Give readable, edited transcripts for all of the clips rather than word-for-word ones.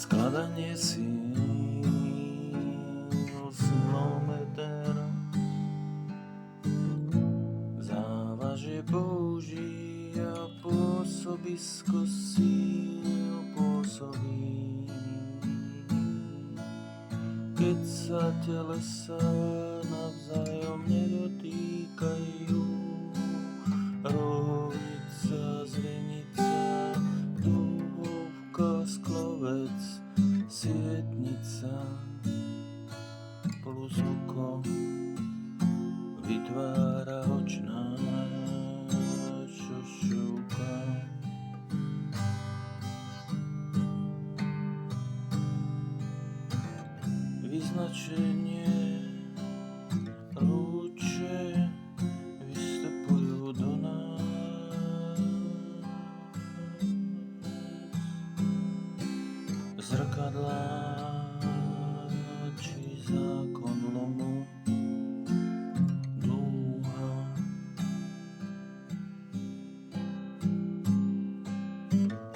Skladanie síl, kilometer, závažie Boží a pôsobisko síl pôsobí. Keď sa telesa navzájom nedotýkajú, rovnica, zvenica, dúhovka, sklovec, sietnica plus oko vytvára očná šošovka. Vyznačenie lúče vystupujú do nás, zrkadlá či zákon lomu, dúha.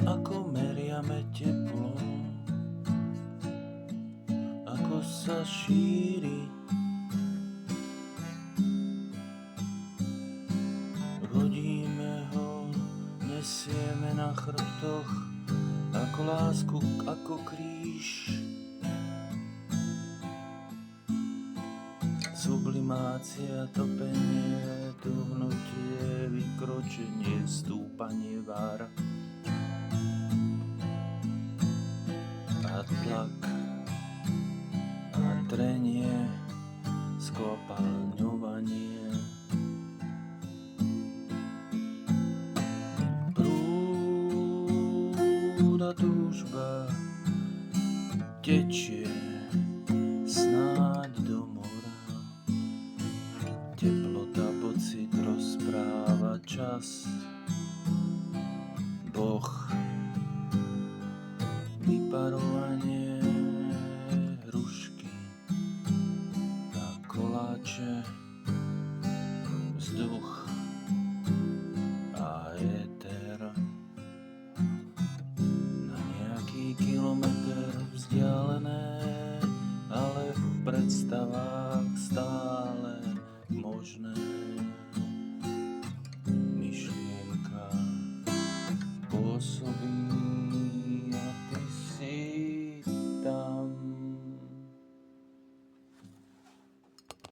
Ako meriame teplo, ako sa šíri, vodíme ho, nesieme na chrbtoch, ako lásku, ako kríž. Sublimácia, topenie, tuhnutie, vykročenie, stúpanie vára a tlak a trenie, skvapalňovanie. Prúd a túžba tečie snáď do mora. Teplota, pocit rozpráva čas. Boh, vyparovanie hrušky a koláče, vzduch